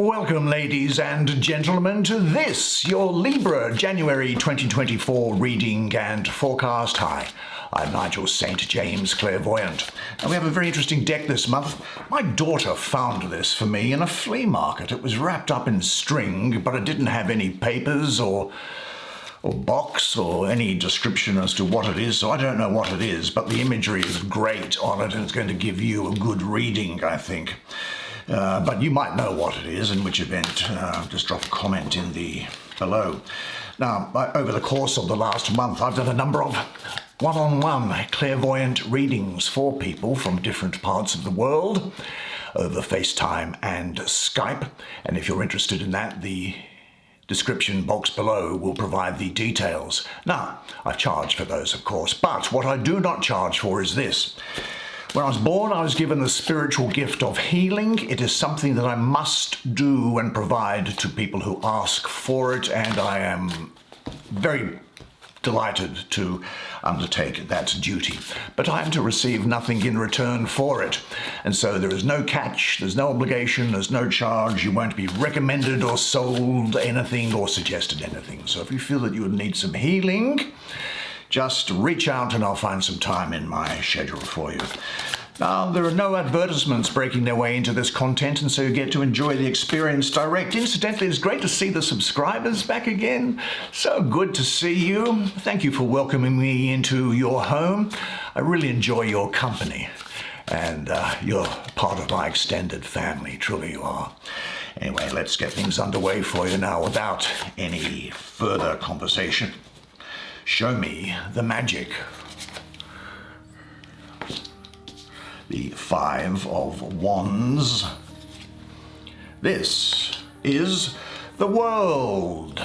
Welcome, ladies and gentlemen, to this, your Libra January 2024 reading and forecast. Hi, I'm Nigel Saint James, clairvoyant. And we have a very interesting deck this month. My daughter found this for me in a flea market. It was wrapped up in string, but it didn't have any papers or box or any description as to what it is, so I don't know what it is, but the imagery is great on it and it's going to give you a good reading, I think. But you might know what it is, in which event just drop a comment in the below. Now, over the course of the last month, I've done a number of one-on-one clairvoyant readings for people from different parts of the world over FaceTime and Skype. And if you're interested in that, the description box below will provide the details. Now, I charge for those, of course, but what I do not charge for is this. When I was born, I was given the spiritual gift of healing. It is something that I must do and provide to people who ask for it, and I am very delighted to undertake that duty. But I am to receive nothing in return for it. And so there is no catch, there's no obligation, there's no charge. You won't be recommended or sold anything or suggested anything. So if you feel that you would need some healing, just reach out and I'll find some time in my schedule for you. Now, there are no advertisements breaking their way into this content, and so you get to enjoy the experience direct. Incidentally, it's great to see the subscribers back again. So good to see you. Thank you for welcoming me into your home. I really enjoy your company, and you're part of my extended family. Truly you are. Anyway, let's get things underway for you now without any further conversation. Show me the magic. The Five of Wands. This is the World.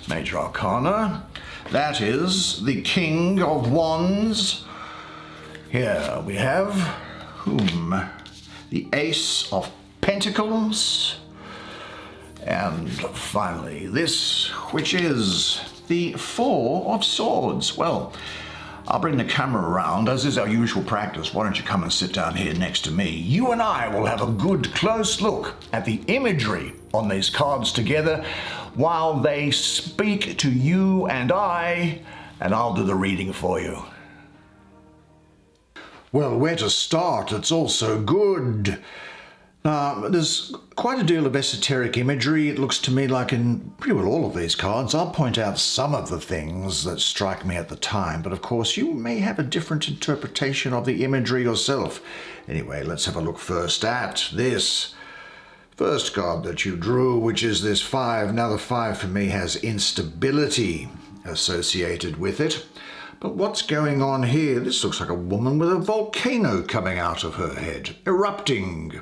Major Arcana. That is the King of Wands. Here we have whom? The Ace of Pentacles. And finally this, which is the Four of Swords. Well, I'll bring the camera around, as is our usual practice. Why don't you come and sit down here next to me? You and I will have a good close look at the imagery on these cards together while they speak to you and I'll do the reading for you. Well, where to start? It's all so good. There's quite a deal of esoteric imagery, it looks to me like, in pretty well all of these cards. I'll point out some of the things that strike me at the time, but of course you may have a different interpretation of the imagery yourself. Anyway, let's have a look first at this first card that you drew, which is this Five. Now the Five for me has instability associated with it. But what's going on here? This looks like a woman with a volcano coming out of her head, erupting.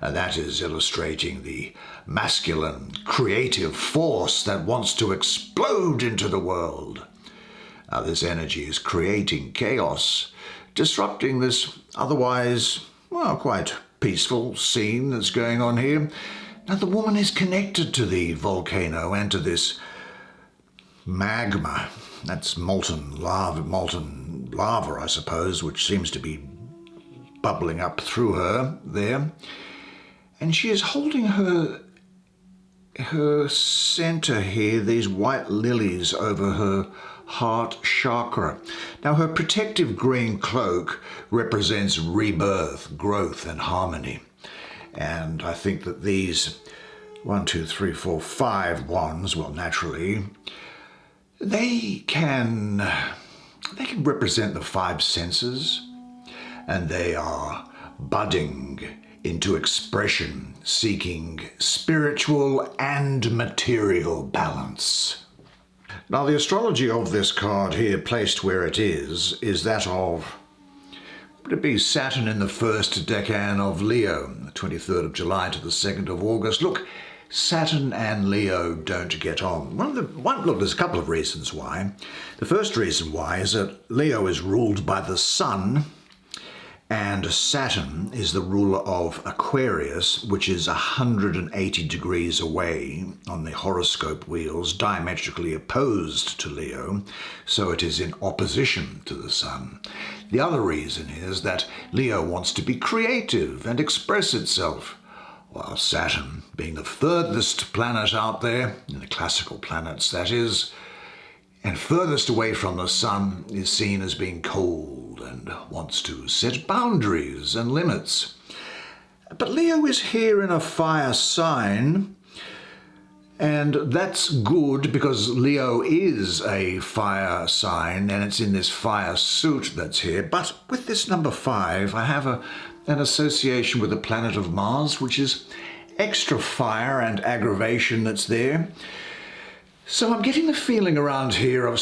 And that is illustrating the masculine, creative force that wants to explode into the world. Now, this energy is creating chaos, disrupting this otherwise, well, quite peaceful scene that's going on here. Now, the woman is connected to the volcano and to this magma. That's molten lava, I suppose, which seems to be bubbling up through her there. And she is holding her center here, these white lilies over her heart chakra. Now, her protective green cloak represents rebirth, growth, and harmony. And I think that these 1, 2, 3, 4, 5 wands, well, naturally, they can represent the five senses, and they are budding into expression, seeking spiritual and material balance. Now, the astrology of this card here, placed where it is that of, would it be Saturn in the first decan of Leo, the 23rd of July to the 2nd of August. Look, Saturn and Leo don't get on. Look, there's a couple of reasons why. The first reason why is that Leo is ruled by the Sun, and Saturn is the ruler of Aquarius, which is 180 degrees away on the horoscope wheels, diametrically opposed to Leo, so it is in opposition to the Sun. The other reason is that Leo wants to be creative and express itself, While Saturn, being the furthest planet out there, in the classical planets that is, and furthest away from the sun, is seen as being cold and wants to set boundaries and limits. But Leo is here in a fire sign, and that's good because Leo is a fire sign and it's in this fire suit that's here. But with this number 5, I have an association with the planet of Mars, which is extra fire and aggravation that's there. So I'm getting the feeling around here of a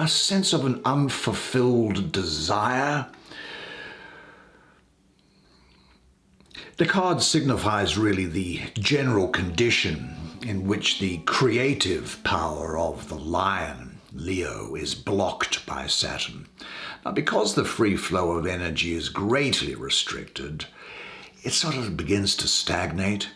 sense of an unfulfilled desire. The card signifies really the general condition in which the creative power of the lion, Leo, is blocked by Saturn. Now, because the free flow of energy is greatly restricted, it sort of begins to stagnate,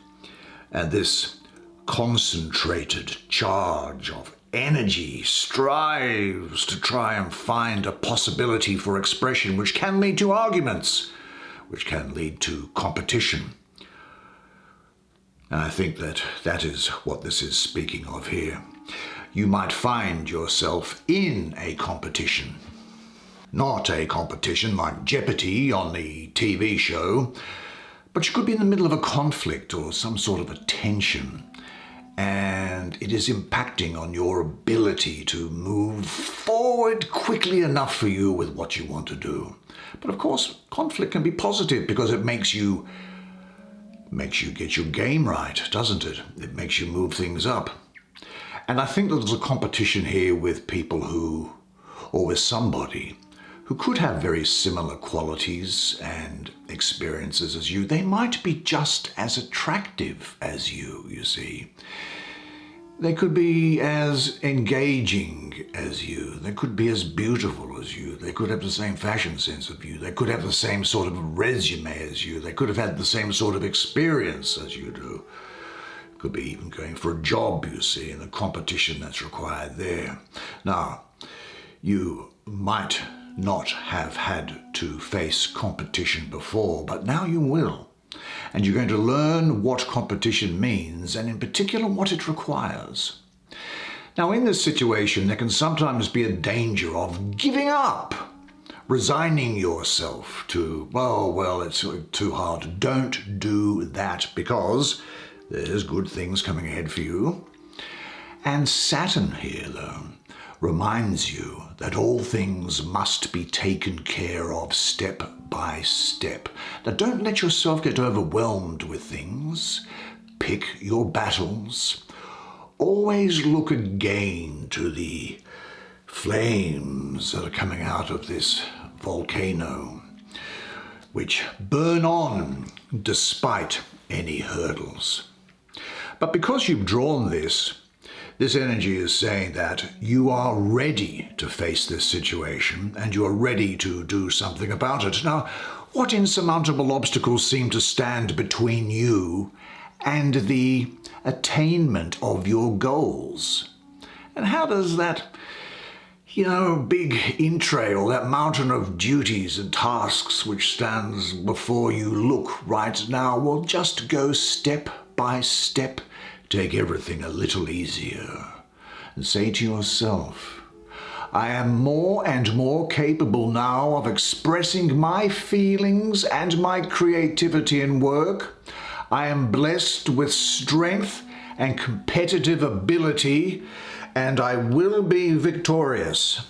and this concentrated charge of energy strives to try and find a possibility for expression, which can lead to arguments, which can lead to competition. And I think that is what this is speaking of here. You might find yourself in a competition. Not a competition like Jeopardy on the TV show, but you could be in the middle of a conflict or some sort of a tension, and it is impacting on your ability to move forward quickly enough for you with what you want to do. But of course, conflict can be positive because it makes you get your game right, doesn't it? It makes you move things up. And I think that there's a competition here with people or with somebody who could have very similar qualities and experiences as you. They might be just as attractive as you see. They could be as engaging as you. They could be as beautiful as you. They could have the same fashion sense of you. They could have the same sort of resume as you. They could have had the same sort of experience as you do. Could be even going for a job, you see, and the competition that's required there. Now, you might not have had to face competition before, but now you will. And you're going to learn what competition means, and in particular what it requires. Now, in this situation, there can sometimes be a danger of giving up, resigning yourself to, well, it's too hard. Don't do that, because there's good things coming ahead for you. And Saturn here, though, reminds you that all things must be taken care of step by step. Now, don't let yourself get overwhelmed with things. Pick your battles. Always look again to the flames that are coming out of this volcano, which burn on despite any hurdles. But because you've drawn this energy is saying that you are ready to face this situation and you are ready to do something about it. Now, what insurmountable obstacles seem to stand between you and the attainment of your goals? And how does that, big in-trail, that mountain of duties and tasks which stands before you look right now, well, just go step by step. Take everything a little easier and say to yourself, I am more and more capable now of expressing my feelings and my creativity in work. I am blessed with strength and competitive ability, and I will be victorious.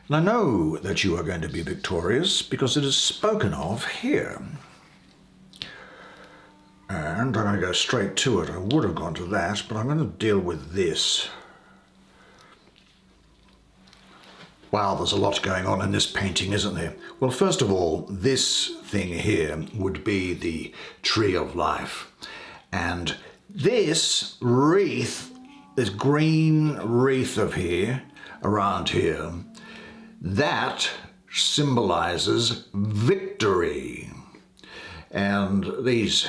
And I know that you are going to be victorious because it is spoken of here. And I'm going to go straight to it. I would have gone to that, but I'm going to deal with this. Wow, there's a lot going on in this painting, isn't there? Well, first of all, this thing here would be the tree of life. And this wreath, this green wreath around here, that symbolizes victory. And these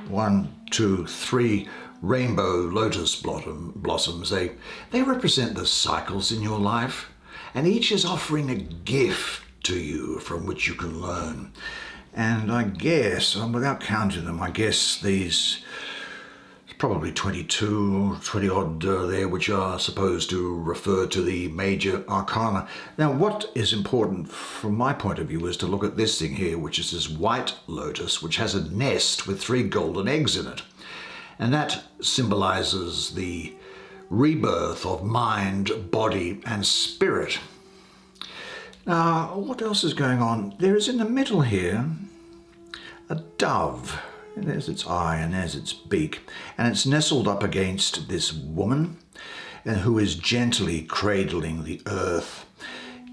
1, 2, 3 rainbow lotus blossoms, they represent the cycles in your life, and each is offering a gift to you from which you can learn. And I guess, without counting them, I guess these probably 22, 20 odd there, which are supposed to refer to the major arcana. Now, what is important from my point of view is to look at this thing here, which is this white lotus, which has a nest with 3 golden eggs in it. And that symbolizes the rebirth of mind, body, and spirit. Now, what else is going on? There is in the middle here a dove. And there's its eye and there's its beak. And it's nestled up against this woman who is gently cradling the earth.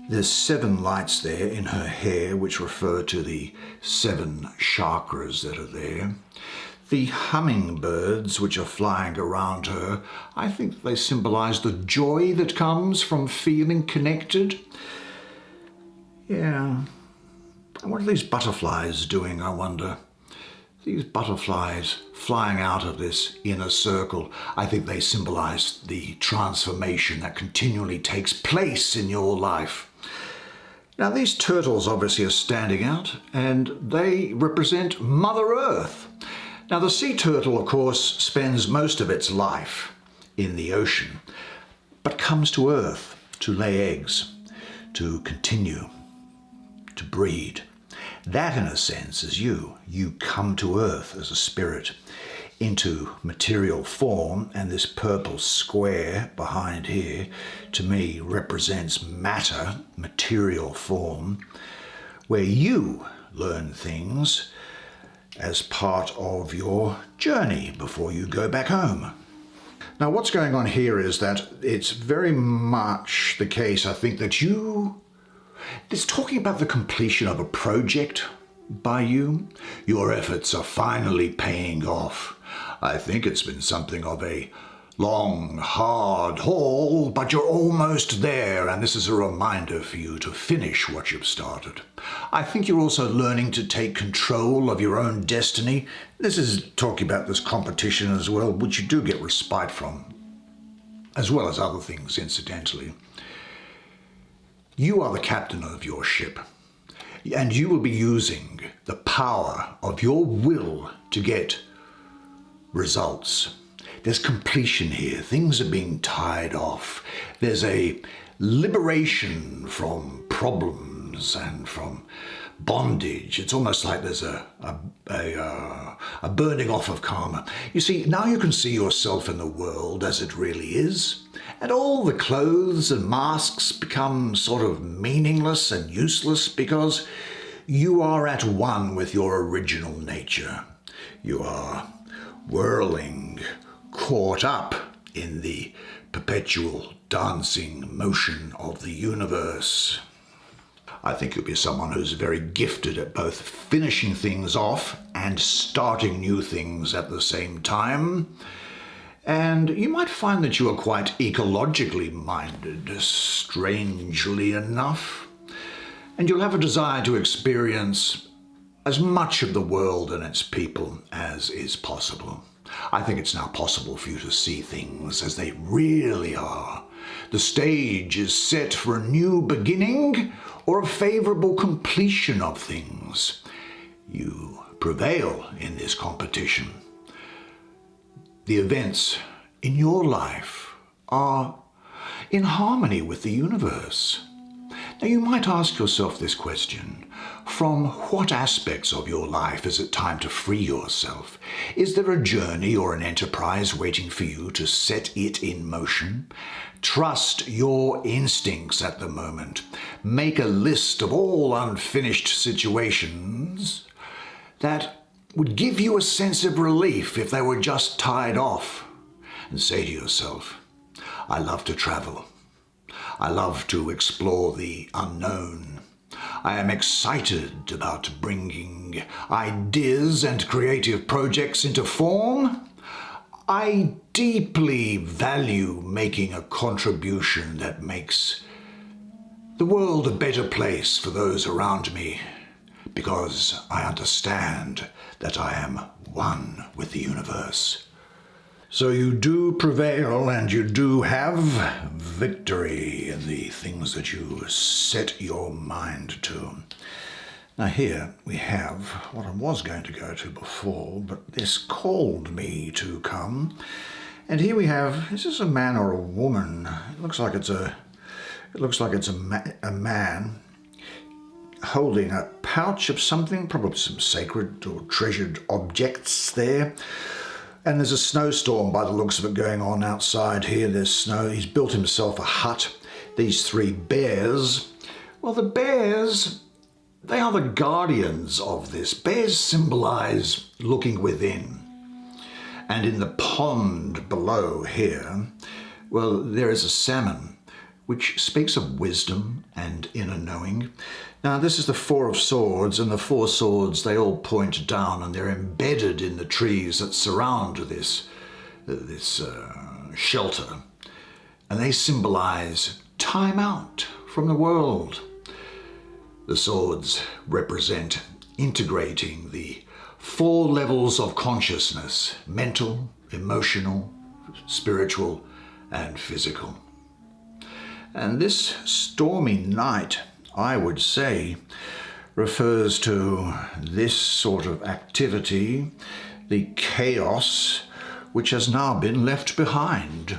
There's 7 lights there in her hair, which refer to the 7 chakras that are there. The hummingbirds which are flying around her, I think they symbolize the joy that comes from feeling connected. Yeah. And what are these butterflies doing, I wonder? These butterflies flying out of this inner circle, I think they symbolize the transformation that continually takes place in your life. Now, these turtles obviously are standing out, and they represent Mother Earth. Now, the sea turtle, of course, spends most of its life in the ocean, but comes to Earth to lay eggs, to continue, to breed. That, in a sense, is you. You come to Earth as a spirit into material form, and this purple square behind here, to me, represents matter, material form, where you learn things as part of your journey before you go back home. Now, what's going on here is that it's very much the case, I think, that it's talking about the completion of a project by you. Your efforts are finally paying off. I think it's been something of a long, hard haul, but you're almost there, and this is a reminder for you to finish what you've started. I think you're also learning to take control of your own destiny. This is talking about this competition as well, which you do get respite from, as well as other things, incidentally. You are the captain of your ship, and you will be using the power of your will to get results. There's completion here. Things are being tied off. There's a liberation from problems and from bondage. It's almost like there's a burning off of karma. You see, now you can see yourself in the world as it really is, and all the clothes and masks become sort of meaningless and useless because you are at one with your original nature. You are whirling, caught up in the perpetual dancing motion of the universe. I think you'll be someone who's very gifted at both finishing things off and starting new things at the same time. And you might find that you are quite ecologically minded, strangely enough. And you'll have a desire to experience as much of the world and its people as is possible. I think it's now possible for you to see things as they really are. The stage is set for a new beginning or a favorable completion of things. You prevail in this competition. The events in your life are in harmony with the universe. Now, you might ask yourself this question: from what aspects of your life is it time to free yourself? Is there a journey or an enterprise waiting for you to set it in motion? Trust your instincts at the moment. Make a list of all unfinished situations that would give you a sense of relief if they were just tied off. And say to yourself, I love to travel. I love to explore the unknown. I am excited about bringing ideas and creative projects into form. I deeply value making a contribution that makes the world a better place for those around me, because I understand that I am one with the universe. So you do prevail and you do have victory in the things that you set your mind to. Now here we have what I was going to go to before, but this called me to come. And here we have, is this a man or a woman? It looks like it's a man holding a pouch of something, probably some sacred or treasured objects there. And there's a snowstorm by the looks of it going on outside here. There's snow. He's built himself a hut. These three bears, well, the bears, they are the guardians of this. Bears symbolize looking within. And in the pond below here, well, there is a salmon, which speaks of wisdom and inner knowing. Now, this is the Four of Swords, and the four swords, they all point down, and they're embedded in the trees that surround this shelter. And they symbolize time out from the world. The swords represent integrating the four levels of consciousness: mental, emotional, spiritual, and physical. And this stormy night, I would say, refers to this sort of activity, the chaos which has now been left behind.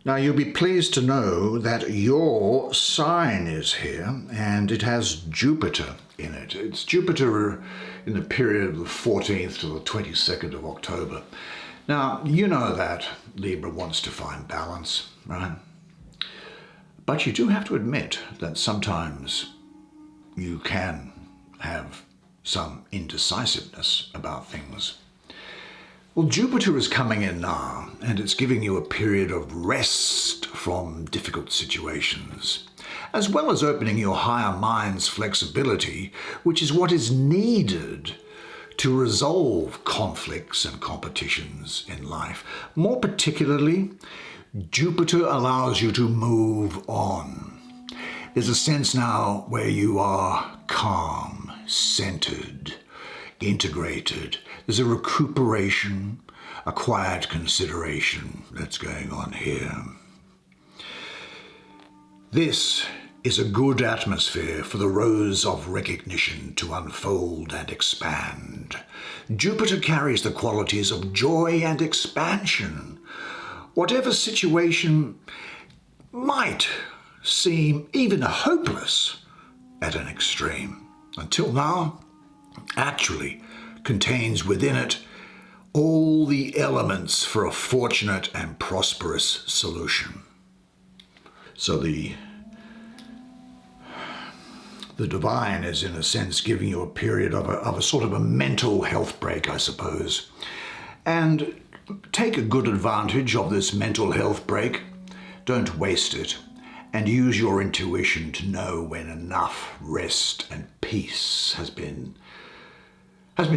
Now, you'll be pleased to know that your sign is here, and it has Jupiter in it. It's Jupiter in the period of the 14th to the 22nd of October. Now, you know that Libra wants to find balance, right? But you do have to admit that sometimes you can have some indecisiveness about things. Well, Jupiter is coming in now, and it's giving you a period of rest from difficult situations, as well as opening your higher mind's flexibility, which is what is needed to resolve conflicts and competitions in life. More particularly, Jupiter allows you to move on. There's a sense now where you are calm, centered, integrated. There's a recuperation, a quiet consideration that's going on here. This is a good atmosphere for the rose of recognition to unfold and expand. Jupiter carries the qualities of joy and expansion. Whatever situation might seem even hopeless at an extreme, until now, actually contains within it all the elements for a fortunate and prosperous solution. So the divine is, in a sense, giving you a period of a sort of a mental health break, I suppose. And take a good advantage of this mental health break. Don't waste it, and use your intuition to know when enough rest and peace has been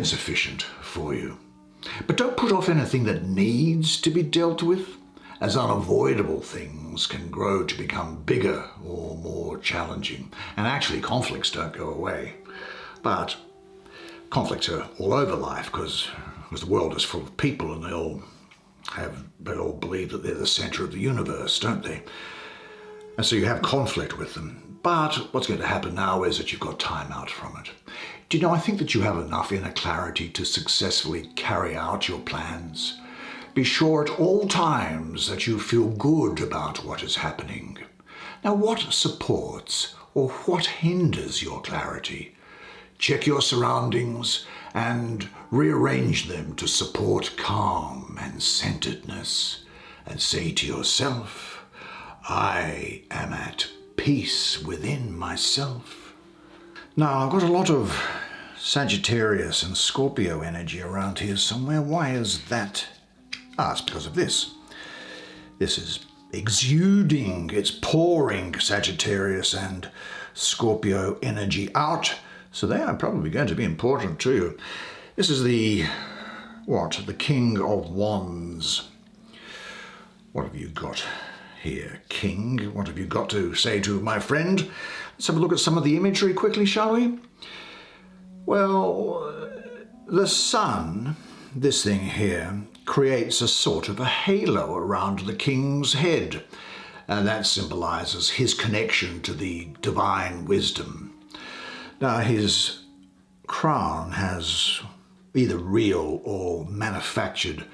sufficient for you. But don't put off anything that needs to be dealt with, as unavoidable things can grow to become bigger or more challenging. And actually, conflicts don't go away. But conflicts are all over life because the world is full of people, and they all believe that they're the center of the universe, don't they? And so you have conflict with them. But what's going to happen now is that you've got time out from it. Do you know, I think that you have enough inner clarity to successfully carry out your plans. Be sure at all times that you feel good about what is happening. Now, what supports or what hinders your clarity? Check your surroundings and rearrange them to support calm and centeredness, and say to yourself, I am at peace within myself. Now, I've got a lot of Sagittarius and Scorpio energy around here somewhere. Why is that? It's because of this. This is exuding, it's pouring Sagittarius and Scorpio energy out. So they are probably going to be important to you. This is the King of Wands. What have you got here, King? What have you got to say to my friend? Let's have a look at some of the imagery quickly, shall we? Well, the sun, this thing here, creates a sort of a halo around the king's head, and that symbolizes his connection to the divine wisdom. Now his crown has either real or manufactured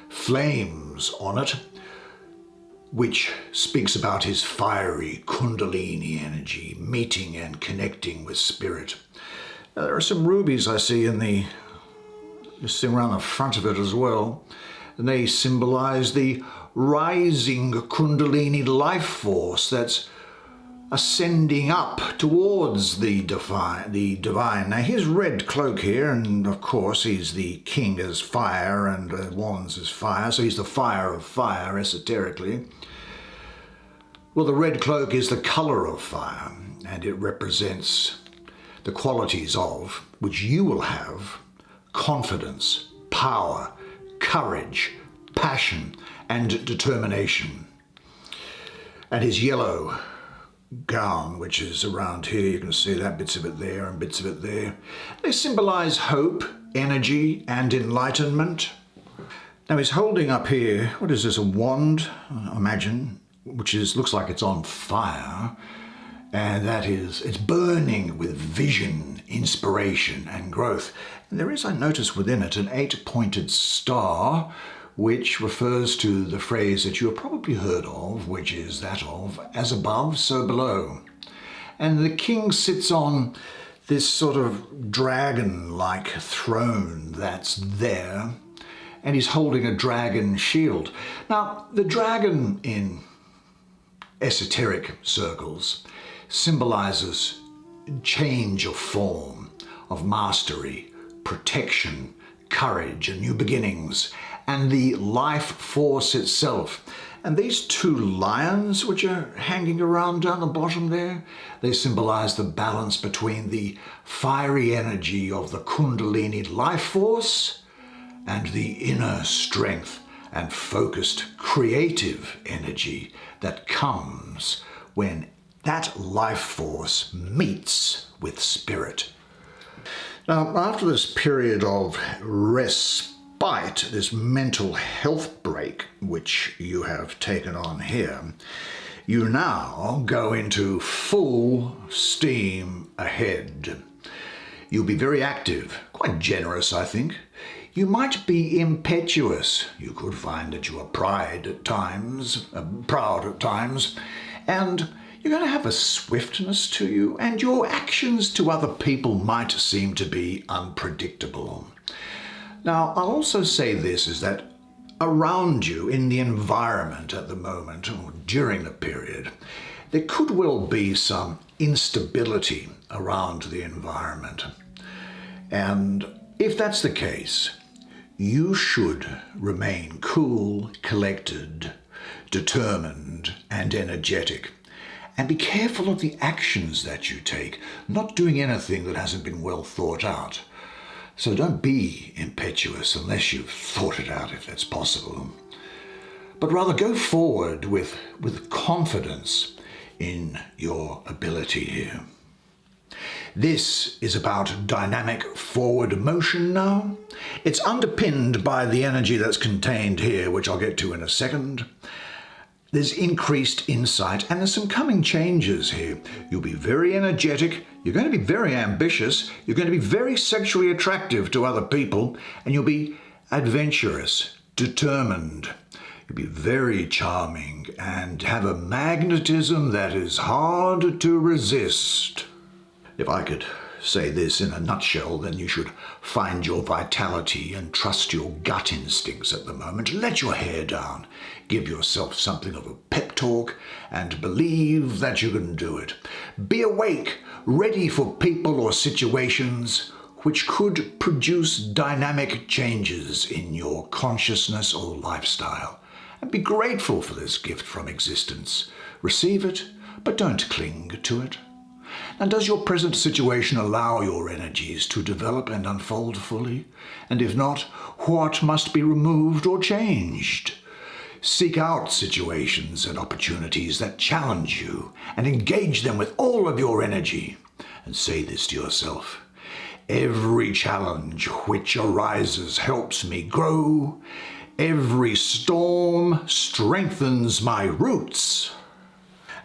flames on it, which speaks about his fiery kundalini energy, meeting and connecting with spirit. Now, there are some rubies I see just around the front of it as well, and they symbolize the rising kundalini life force that's ascending up towards the divine. Now his red cloak here, and of course he's the king as fire and wands as fire, so he's the fire of fire esoterically. Well, the red cloak is the colour of fire, and it represents the qualities of which you will have: confidence, power, courage, passion, and determination. And his yellow gown, which is around here, you can see that, bits of it there and bits of it there. They symbolize hope, energy, and enlightenment. Now he's holding up here, what is this, a wand, I imagine, which looks like it's on fire, and it's burning with vision, inspiration, and growth. And there is, I notice within it, an 8-pointed star, which refers to the phrase that you have probably heard of, which is that of as above, so below. And the king sits on this sort of dragon-like throne that's there, and he's holding a dragon shield. Now, the dragon in esoteric circles symbolizes change of form, of mastery, protection, courage, and new beginnings, and the life force itself. And these two lions which are hanging around down the bottom there, they symbolize the balance between the fiery energy of the kundalini life force and the inner strength and focused creative energy that comes when that life force meets with spirit. Now, after this period of respite, this mental health break, which you have taken on here, you now go into full steam ahead. You'll be very active, quite generous, I think. You might be impetuous. You could find that you are proud at times, and you're going to have a swiftness to you, and your actions to other people might seem to be unpredictable. Now, I'll also say this, is that around you in the environment at the moment, or during the period, there could well be some instability around the environment. And if that's the case, you should remain cool, collected, determined, and energetic. And be careful of the actions that you take, not doing anything that hasn't been well thought out. So don't be impetuous unless you've thought it out, if that's possible. But rather go forward with confidence in your ability here. This is about dynamic forward motion now. It's underpinned by the energy that's contained here, which I'll get to in a second. There's increased insight, and there's some coming changes here. You'll be very energetic, you're going to be very ambitious, you're going to be very sexually attractive to other people, and you'll be adventurous, determined. You'll be very charming and have a magnetism that is hard to resist. If I could say this in a nutshell, then you should find your vitality and trust your gut instincts at the moment. Let your hair down. Give yourself something of a pep talk and believe that you can do it. Be awake, ready for people or situations which could produce dynamic changes in your consciousness or lifestyle. And be grateful for this gift from existence. Receive it, but don't cling to it. And does your present situation allow your energies to develop and unfold fully? And if not, what must be removed or changed? Seek out situations and opportunities that challenge you and engage them with all of your energy. And say this to yourself: every challenge which arises helps me grow. Every storm strengthens my roots.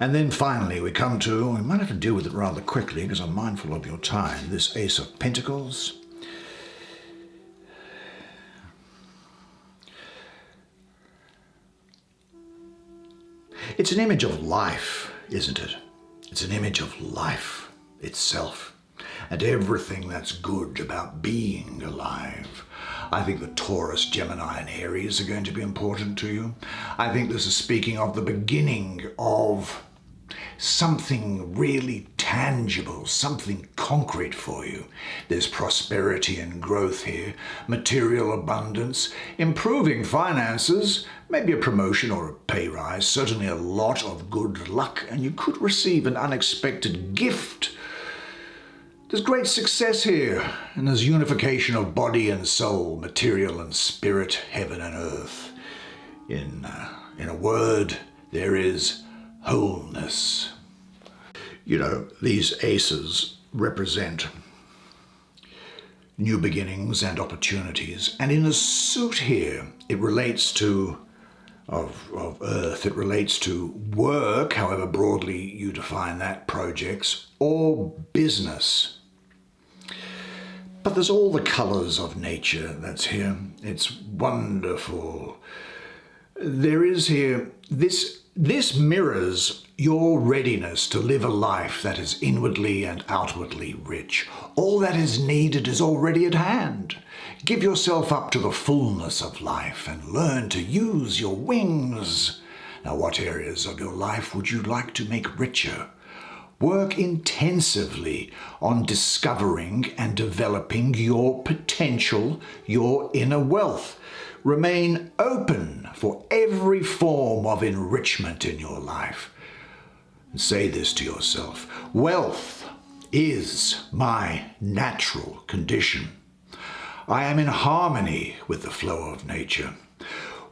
And then finally we come to, we might have to deal with it rather quickly because I'm mindful of your time, this Ace of Pentacles. It's an image of life, isn't it? It's an image of life itself and everything that's good about being alive. I think the Taurus, Gemini and Aries are going to be important to you. I think this is speaking of the beginning of something really tangible, something concrete for you. There's prosperity and growth here, material abundance, improving finances, maybe a promotion or a pay rise, certainly a lot of good luck, and you could receive an unexpected gift. There's great success here, and there's unification of body and soul, material and spirit, heaven and earth. In a word, there is wholeness. You know, these aces represent new beginnings and opportunities, and in a suit here, it relates to of earth, it relates to work, however broadly you define that, projects, or business. But there's all the colours of nature that's here. It's wonderful. There is here, this mirrors your readiness to live a life that is inwardly and outwardly rich. All that is needed is already at hand. Give yourself up to the fullness of life and learn to use your wings. Now, what areas of your life would you like to make richer? Work intensively on discovering and developing your potential, your inner wealth. Remain open for every form of enrichment in your life. And say this to yourself: wealth is my natural condition. I am in harmony with the flow of nature.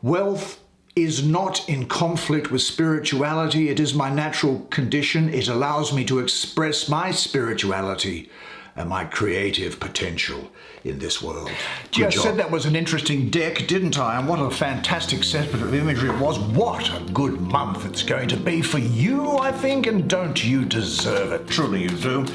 Wealth is not in conflict with spirituality. It is my natural condition. It allows me to express my spirituality and my creative potential in this world. Gee, I said that was an interesting deck, didn't I? And what a fantastic set of imagery it was. What a good month it's going to be for you, I think, and don't you deserve it? Truly you do.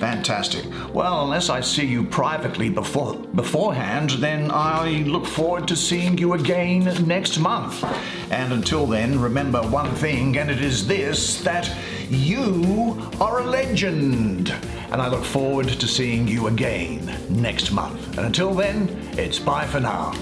Fantastic. Well, unless I see you privately beforehand, then I look forward to seeing you again next month. And until then, remember one thing, and it is this, that you are a legend. And I look forward to seeing you again next month. And until then, it's bye for now.